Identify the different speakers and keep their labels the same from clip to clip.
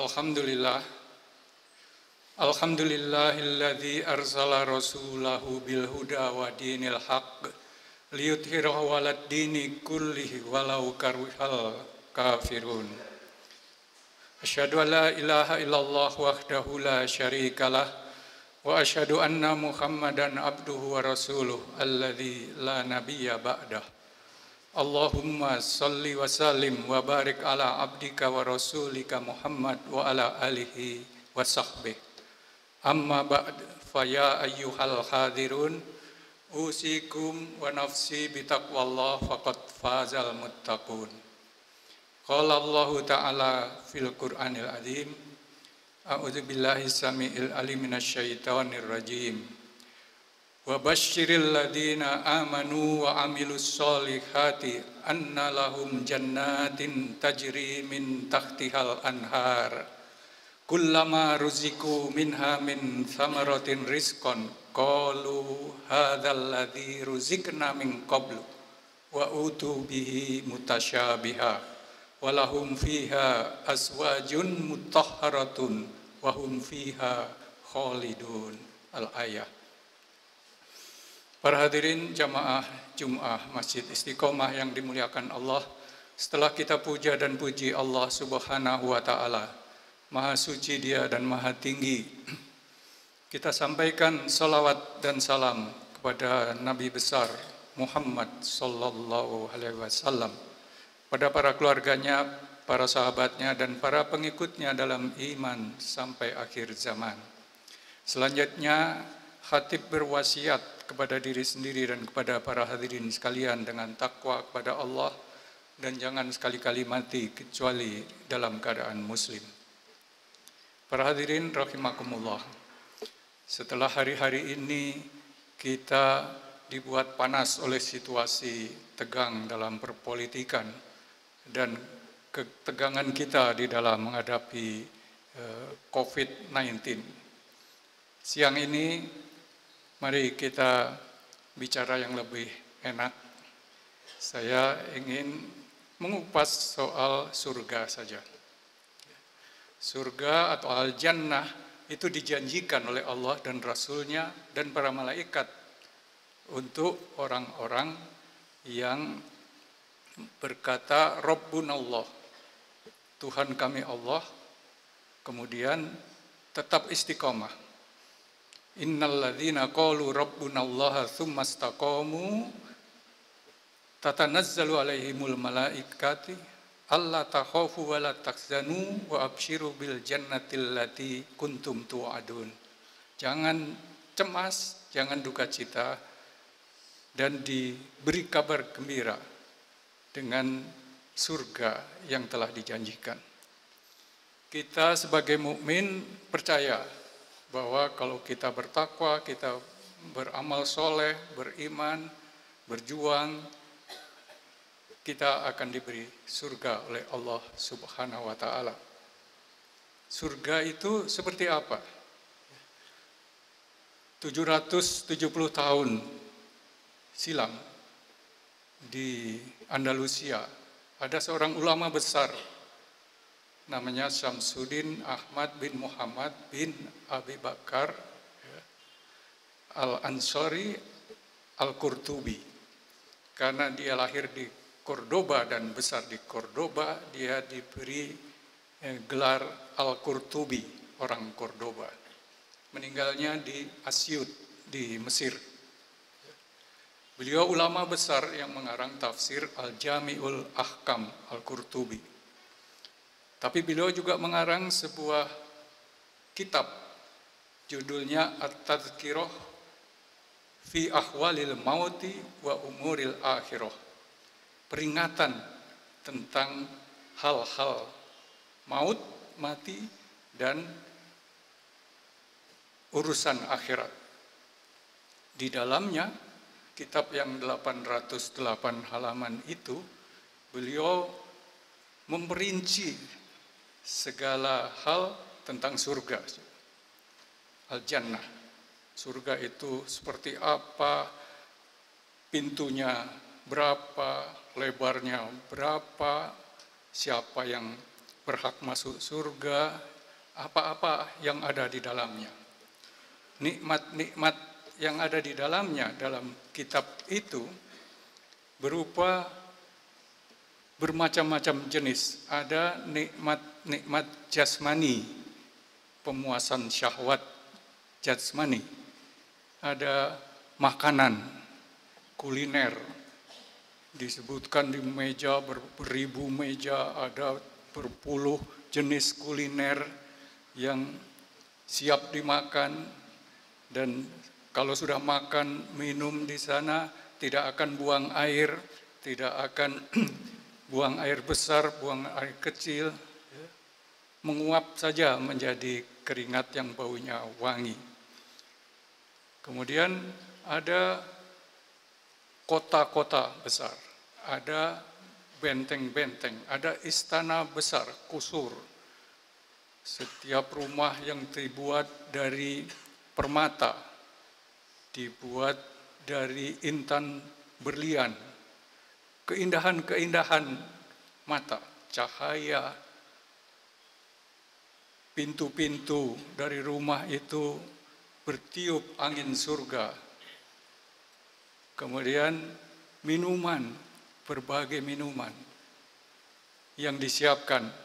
Speaker 1: Alhamdulillah. Alhamdulillahilladzi arsala rasulahu bil huda wa dinil haqq liyudhhirahu 'alad dini kullihi walau karihal kafirun. Asyhadu an la ilaha illallah wahdahu la syarikalah wa asyhadu anna Muhammadan abduhu wa rasuluh alladzi la nabiyya ba'dah. Allahumma salli wa sallim wa barik ala abdika wa rasulika Muhammad wa ala alihi wa sahbihi. Amma ba'd, fa ya ayyuhal hadirun usikum wa nafsi bitaqwallah faqad fazal muttaqun. Qala Allah ta'ala fil Qur'anil azim, a'udzu billahi samiil alim minasy syaithanir rajim. Wa basyiril ladina amanu wa amilus solihati anna lahum jannatin tajri min tahtihal anhar kullama ruziku minha min thamaratin rizqan qalu hadzal ladzi ruzikna min qablu wa utu bihi mutasyabiha walahum fiha aswajun mutahharatun wa hum fiha khalidun. Al-ayah. Para hadirin jamaah Jum'ah Masjid Istiqomah yang dimuliakan Allah, setelah kita puja dan puji Allah Subhanahu wa Ta'ala, Maha Suci Dia dan Maha Tinggi, kita sampaikan salawat dan salam kepada Nabi besar Muhammad Sallallahu Alaihi Wasallam, pada para keluarganya, para sahabatnya, dan para pengikutnya dalam iman sampai akhir zaman. Selanjutnya, khatib berwasiat kepada diri sendiri dan kepada para hadirin sekalian dengan takwa kepada Allah dan jangan sekali-kali mati kecuali dalam keadaan muslim. Para hadirin rahimakumullah, setelah hari-hari ini kita dibuat panas oleh situasi tegang dalam perpolitikan dan ketegangan kita di dalam menghadapi COVID-19. Siang ini mari kita bicara yang lebih enak. Saya ingin mengupas soal surga saja. Surga atau al-jannah itu dijanjikan oleh Allah dan Rasul-Nya dan para malaikat untuk orang-orang yang berkata Rabbunallah, Tuhan kami Allah, kemudian tetap istiqomah. Innal ladzina qalu rabbunallaha tsumma istaqamu tatanazzalu alaihimul malaikatu alla takhafu wa la tahzanu wa absyiru bil jannatil lati kuntum tu'adun. Jangan cemas, jangan duka cita, dan diberi kabar gembira dengan surga yang telah dijanjikan. Kita sebagai mukmin percaya bahwa kalau kita bertakwa, kita beramal soleh, beriman, berjuang, kita akan diberi surga oleh Allah Subhanahu wa Ta'ala. Surga itu seperti apa? 770 tahun silam di Andalusia ada seorang ulama besar namanya Syamsuddin Ahmad bin Muhammad bin Abi Bakar Al-Ansari Al-Qurtubi. Karena dia lahir di Cordoba dan besar di Cordoba, dia diberi gelar Al-Qurtubi, orang Cordoba. Meninggalnya di Asyut di Mesir. Beliau ulama besar yang mengarang tafsir Al-Jami'ul Ahkam Al-Qurtubi. Tapi beliau juga mengarang sebuah kitab, judulnya At-Tadhkirah fi Ahwalil Mauti wa Umuril Akhirah. Peringatan tentang hal-hal maut, mati, dan urusan akhirat. Di dalamnya, kitab yang 808 halaman itu, beliau memperinci segala hal tentang surga, al-jannah. Surga itu seperti apa, pintunya berapa, lebarnya berapa, siapa yang berhak masuk surga, apa-apa yang ada di dalamnya. Nikmat-nikmat yang ada di dalamnya dalam kitab itu berupa bermacam-macam jenis. Ada nikmat-nikmat jasmani, pemuasan syahwat jasmani. Ada makanan, kuliner, disebutkan di meja beribu meja, ada berpuluh jenis kuliner yang siap dimakan, dan kalau sudah makan minum di sana tidak akan buang air, tidak akan buang air besar, buang air kecil, menguap saja menjadi keringat yang baunya wangi. Kemudian ada kota-kota besar, ada benteng-benteng, ada istana besar, kusur. Setiap rumah yang dibuat dari permata, dibuat dari intan berlian, keindahan-keindahan mata, cahaya, pintu-pintu dari rumah itu bertiup angin surga. Kemudian minuman, berbagai minuman yang disiapkan.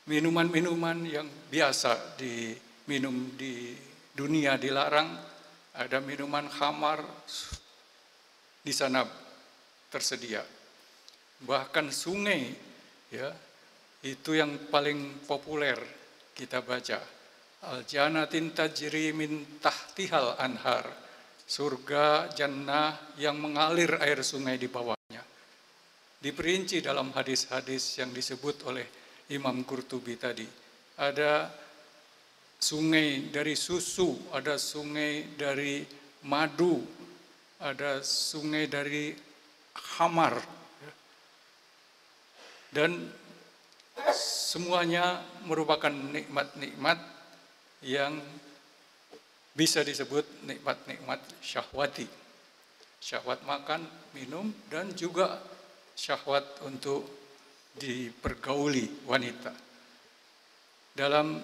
Speaker 1: Minuman-minuman yang biasa diminum di dunia dilarang, ada minuman khamar di sana tersedia. Bahkan sungai, ya, itu yang paling populer kita baca. Al-jannatin tajri min tahtihal anhar. Surga jannah yang mengalir air sungai di bawahnya. Diperinci dalam hadis-hadis yang disebut oleh Imam Qurtubi tadi. Ada sungai dari susu, ada sungai dari madu, ada sungai dari khamar. Dan semuanya merupakan nikmat-nikmat yang bisa disebut nikmat-nikmat syahwati. Syahwat makan, minum, dan juga syahwat untuk dipergauli wanita. Dalam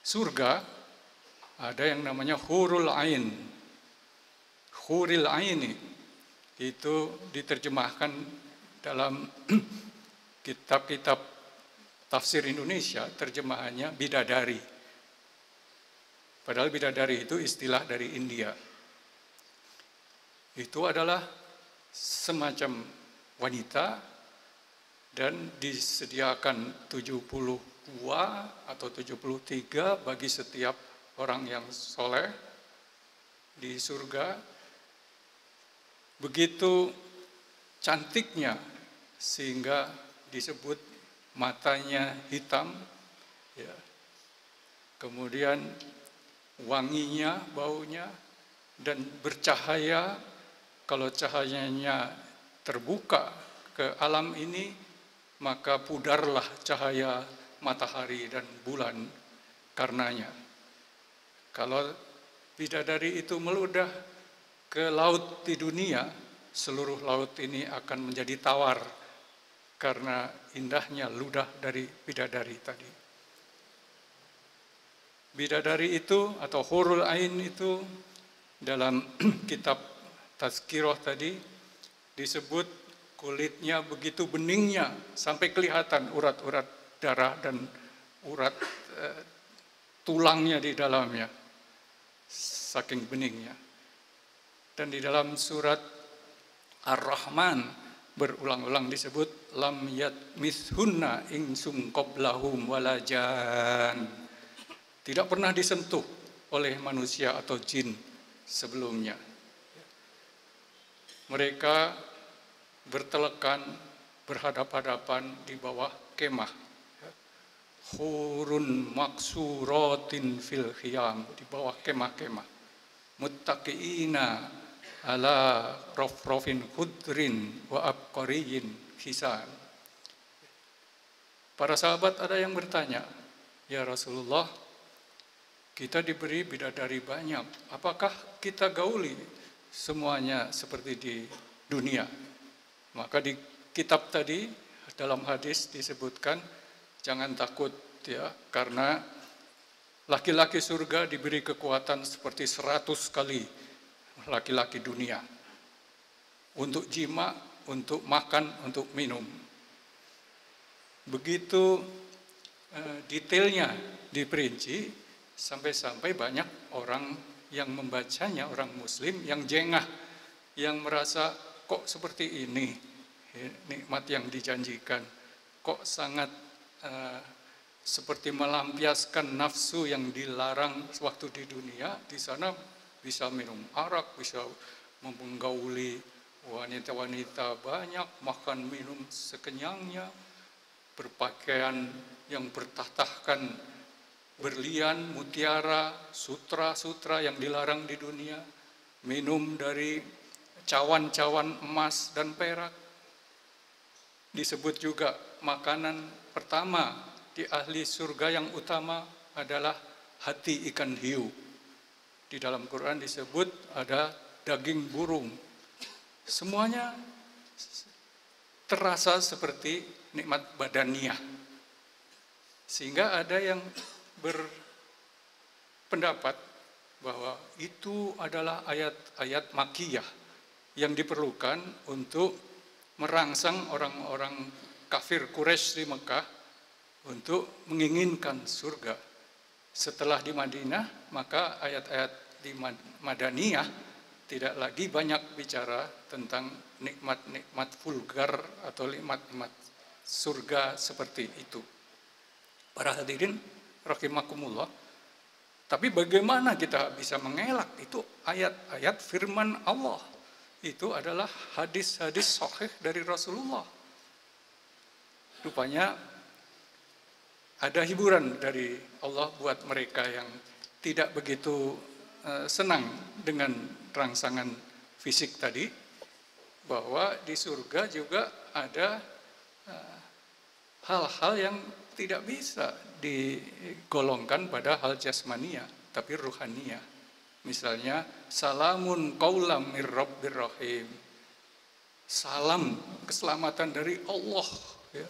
Speaker 1: surga ada yang namanya hurul ain. Huril aini itu diterjemahkan dalam kitab-kitab tafsir Indonesia, terjemahannya bidadari. Padahal bidadari itu istilah dari India. Itu adalah semacam wanita dan disediakan 70 buah atau 73 bagi setiap orang yang soleh di surga. Begitu cantiknya sehingga disebut matanya hitam, ya. Kemudian wanginya, baunya, dan bercahaya. Kalau cahayanya terbuka ke alam ini, maka pudarlah cahaya matahari dan bulan karenanya. Kalau bidadari itu meludah ke laut di dunia, seluruh laut ini akan menjadi tawar karena indahnya ludah dari bidadari tadi. Bidadari itu atau hurul ain itu dalam kitab Tazkirah tadi disebut kulitnya begitu beningnya sampai kelihatan urat-urat darah dan urat tulangnya di dalamnya, saking beningnya. Dan di dalam surat Ar-Rahman berulang-ulang disebut lam yatmithunna insum qablahum walajan. Tidak pernah disentuh oleh manusia atau jin sebelumnya. Mereka bertelekan, berhadap-hadapan di bawah kemah. Hurun maksuratin fil khiyam, di bawah kemah-kemah. Muttaqiina ala rafrafin khudrin wa abqariyin hisan. Para sahabat ada yang bertanya, ya Rasulullah, kita diberi bidadari banyak, apakah kita gauli semuanya seperti di dunia? Maka di kitab tadi dalam hadis disebutkan Jangan takut ya, karena laki-laki surga diberi kekuatan seperti 100 kali laki-laki dunia. Untuk jima, untuk makan, untuk minum. Begitu detailnya diperinci, sampai-sampai banyak orang yang membacanya, orang muslim yang jengah, yang merasa kok seperti ini nikmat yang dijanjikan, kok sangat seperti melampiaskan nafsu yang dilarang waktu di dunia. Di sana bisa minum arak, bisa menggauli wanita-wanita banyak, makan minum sekenyangnya, berpakaian yang bertatahkan berlian, mutiara, sutra-sutra yang dilarang di dunia, minum dari cawan-cawan emas dan perak. Disebut juga makanan pertama di ahli surga yang utama adalah hati ikan hiu. Di dalam Quran disebut ada daging burung. Semuanya terasa seperti nikmat badaniah. Sehingga ada yang berpendapat bahwa itu adalah ayat-ayat makiyah yang diperlukan untuk merangsang orang-orang kafir Quraisy di Mekah untuk menginginkan surga. Setelah di Madinah, maka ayat-ayat di Madaniyah tidak lagi banyak bicara tentang nikmat-nikmat vulgar atau nikmat-nikmat surga seperti itu. Para hadirin rahimakumullah, tapi bagaimana kita bisa mengelak itu ayat-ayat firman Allah? Itu adalah hadis-hadis sahih dari Rasulullah. Rupanya ada hiburan dari Allah buat mereka yang tidak begitu senang dengan rangsangan fisik tadi, bahwa di surga juga ada hal-hal yang tidak bisa digolongkan pada hal jasmania, tapi ruhania. Misalnya, salamun qaulam mir rabbir rahim. Salam, keselamatan dari Allah, ya,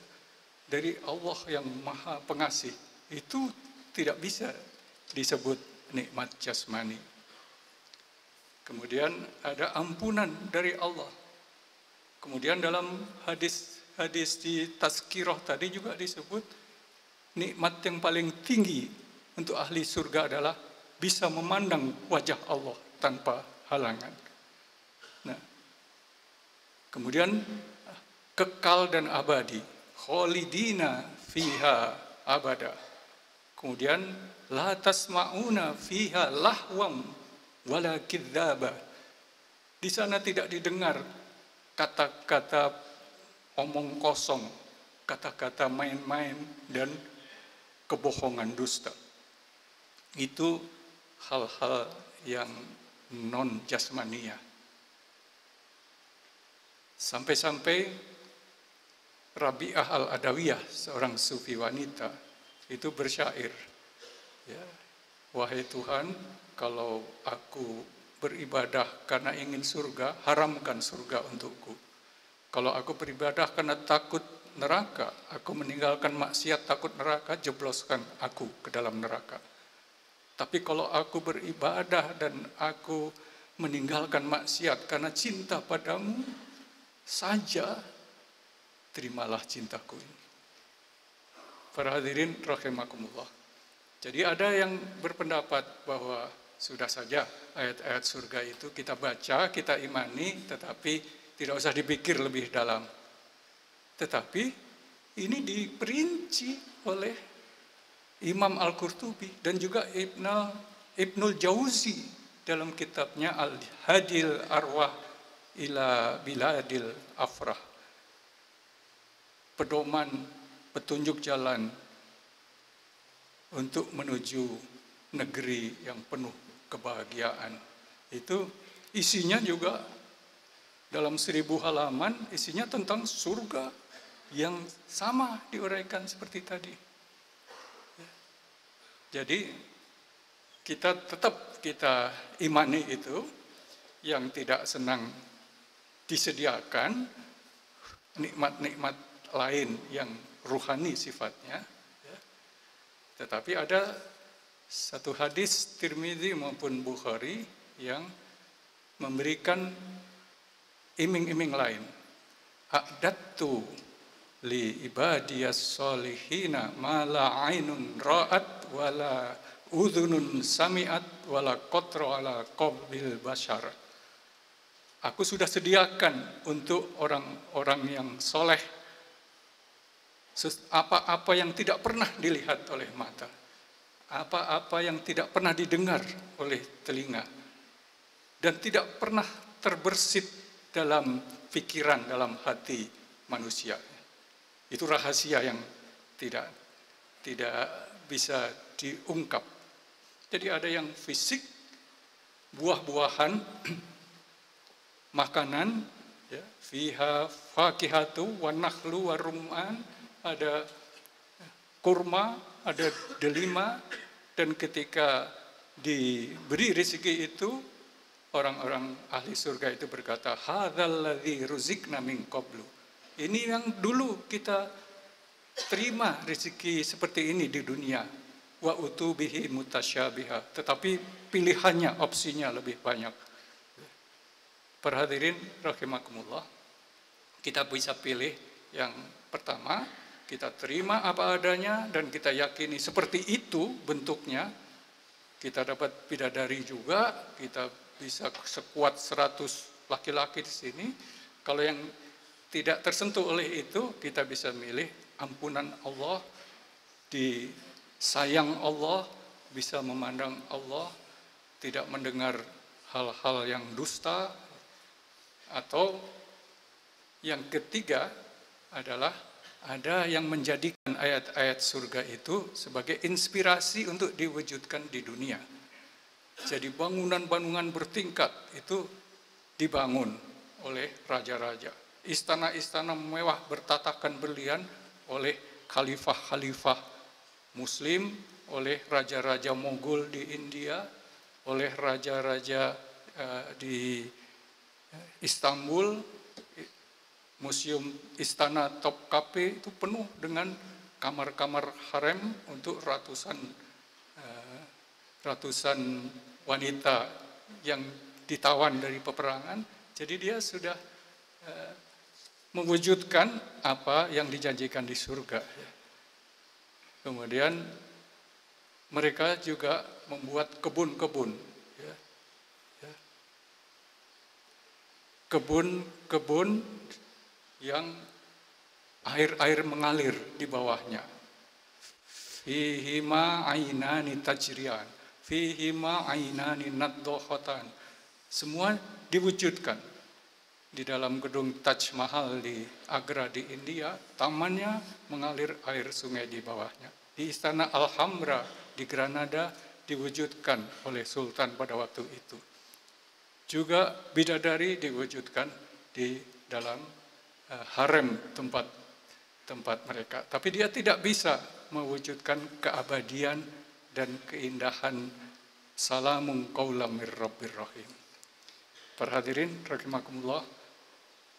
Speaker 1: dari Allah yang maha pengasih. Itu tidak bisa disebut nikmat jasmani. Kemudian ada ampunan dari Allah. Kemudian dalam hadis di Tazkirah tadi juga disebut nikmat yang paling tinggi untuk ahli surga adalah bisa memandang wajah Allah tanpa halangan. Nah, kemudian kekal dan abadi, kholidina fiha abada. Kemudian la tasma'una fiha lahwam wala kidzaba. Di sana tidak didengar kata-kata omong kosong, kata-kata main-main dan kebohongan dusta. Itu hal-hal yang non jasmania. Sampai-sampai Rabi'ah al-Adawiyah, seorang sufi wanita, itu bersyair, ya, wahai Tuhan, kalau aku beribadah karena ingin surga, haramkan surga untukku. Kalau aku beribadah karena takut neraka, aku meninggalkan maksiat takut neraka, jebloskan aku ke dalam neraka. Tapi kalau aku beribadah dan aku meninggalkan maksiat karena cinta padamu saja, terimalah cintaku ini. Para hadirin rahimakumullah. Jadi ada yang berpendapat bahwa sudah saja ayat-ayat surga itu kita baca, kita imani, tetapi tidak usah dipikir lebih dalam. Tetapi ini diperinci oleh Imam Al-Qurtubi dan juga Ibnul Jauzi dalam kitabnya Al-Hadil Arwah ila Biladil Afrah. Pedoman, petunjuk jalan untuk menuju negeri yang penuh kebahagiaan. Itu isinya juga dalam 1000 halaman, isinya tentang surga yang sama diuraikan seperti tadi. Jadi kita imani itu, yang tidak senang disediakan nikmat-nikmat lain yang ruhani sifatnya, Tetapi ada satu hadis Tirmidzi maupun Bukhari yang memberikan iming-iming lain. A'dattu li ibadiyas solihina ma la ainun ra'at wala udhunun sami'at wala qatra ala qalbil bashar. Aku sudah sediakan untuk orang-orang yang soleh apa-apa yang tidak pernah dilihat oleh mata, apa-apa yang tidak pernah didengar oleh telinga, dan tidak pernah terbersit dalam pikiran, dalam hati manusia. Itu rahasia yang tidak bisa diungkap. Jadi ada yang fisik, buah-buahan, makanan, ya, fiha fakihatu wa nakhlu wa rum'an, ada kurma, ada delima, dan ketika diberi rezeki itu, orang-orang ahli surga itu berkata, hadzal ladzi ruzikna min qablu. Ini yang dulu kita terima rezeki seperti ini di dunia. Wa utubihi mutasyabiha, tetapi pilihannya, opsinya lebih banyak. Para hadirin rahimakumullah, kita bisa pilih yang pertama, kita terima apa adanya dan kita yakini seperti itu bentuknya. Kita dapat bidadari juga, kita bisa sekuat 100 laki-laki di sini. Kalau yang tidak tersentuh oleh itu, kita bisa milih ampunan Allah, disayang Allah, bisa memandang Allah, tidak mendengar hal-hal yang dusta. Atau yang ketiga adalah ada yang menjadikan ayat-ayat surga itu sebagai inspirasi untuk diwujudkan di dunia. Jadi bangunan-bangunan bertingkat itu dibangun oleh raja-raja. Istana-istana mewah bertatakan berlian oleh khalifah-khalifah muslim, oleh raja-raja Mongol di India, oleh raja-raja di Istanbul. Museum Istana Topkapi itu penuh dengan kamar-kamar harem untuk ratusan wanita yang ditawan dari peperangan. Jadi dia sudah mewujudkan apa yang dijanjikan di surga. Kemudian mereka juga membuat kebun-kebun, kebun-kebun yang air-air mengalir di bawahnya. Fihima ainani tajriyan, fihima ainani naddohotan. Semua diwujudkan di dalam gedung Taj Mahal di Agra di India. Tamannya mengalir air sungai di bawahnya. Di Istana Alhambra di Granada diwujudkan oleh Sultan pada waktu itu. Juga bidadari diwujudkan di dalam harem tempat mereka. Tapi dia tidak bisa mewujudkan keabadian dan keindahan salamun qaulam mir rabbir rahim. Para hadirin rahimakumullah,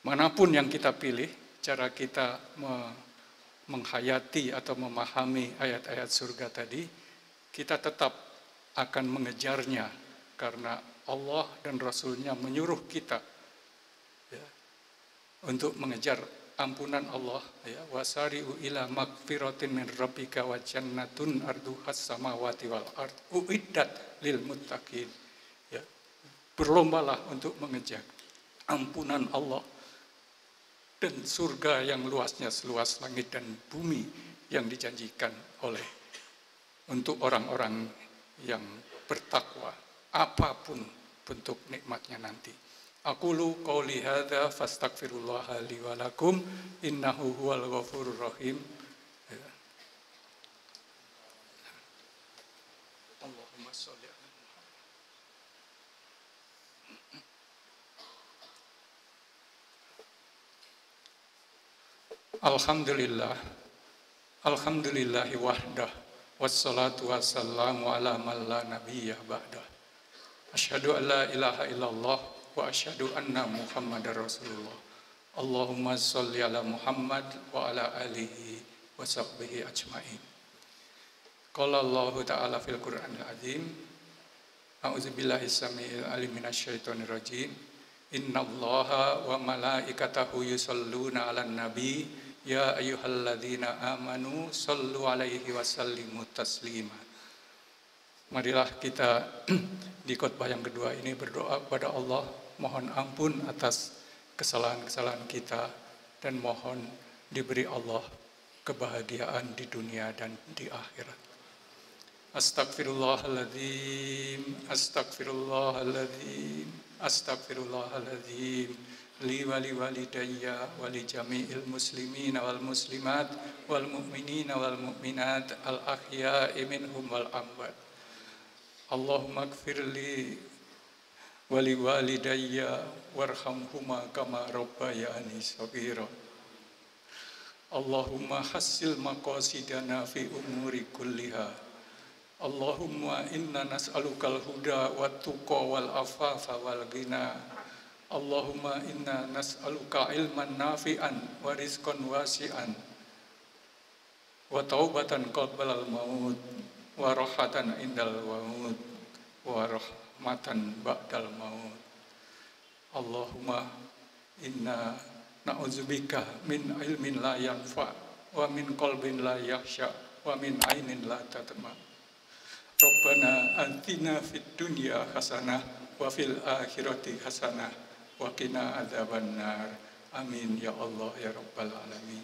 Speaker 1: manapun yang kita pilih, cara kita menghayati atau memahami ayat-ayat surga tadi, kita tetap akan mengejarnya karena Allah dan Rasul-Nya menyuruh kita untuk mengejar ampunan Allah, wasari'u ila magfiratin min rabbika wa jannatun arduhas samawati wal ard uiddat lil muttaqin. Berlombalah untuk mengejar ampunan Allah dan surga yang luasnya seluas langit dan bumi yang dijanjikan untuk orang-orang yang bertakwa, apapun bentuk nikmatnya nanti. Aqulu qouli hadza fastaghfirullaha li wa lakum innahu huwal ghafurur rahim. Allahumma sholli ala Muhammad. Alhamdulillah. Alhamdulillahi wahdah wassalatu wassalamu ala man la nabiyya ba'dah. Asyhadu an la ilaha illallah wa asyhadu anna Muhammadar Rasulullah. Allahumma sholli ala Muhammad wa ala alihi wa sahbihi ajmain. Qala Allahu ta'ala fil Qur'anil azim, a'udzubillahi samiil alim minasyaitonir rajim. Innallaha wa malaikatahu yusholluna 'alan nabi ya ayyuhalladzina amanu shollu 'alaihi wa sallimu taslima. Marilah kita di khotbah yang kedua ini berdoa kepada Allah, mohon ampun atas kesalahan-kesalahan kita dan mohon diberi Allah kebahagiaan di dunia dan di akhirat. Astagfirullahaladzim, astagfirullahaladzim, astagfirullahaladzim, li wali walidayya wali jami'il muslimina wal muslimat wal mu'minina wal mu'minat al ahya'i minhum wal amwat. Allahumma gfirli wali walidayya warhamhuma kama rabbayani shaghira. Allahumma hassil maqasidana fi umuri kulliha. Allahumma inna nas'alukal huda wat tuqa wal afafa wal ghina. Allahumma inna nas'aluka ilman nafi'an wa rizqan wasi'an wa taubatan qabla al maut wa rahatan indal maut wa rahmatan ba'dal maut. Allahumma inna na'udzubika min ilmin la yanfa wa min qalbin la yakhsha wa min ainin la tatma. Rabbana atina fid dunya hasanah wa fil akhirati hasanah wa qina adzabannar. Amin ya Allah ya rabbal alamin.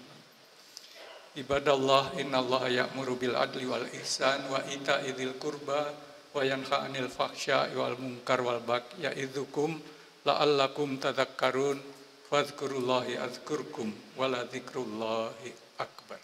Speaker 1: Ibadallah, innallaha ya'muru bil adli wal ihsan wa ita'i dzil qurba wa yanha 'anil fahsya'i wal munkar wal baghi ya'idzukum la'allakum tadhakkarun. Fadhkurullahi adzkurkum wa la dzikrullahi akbar.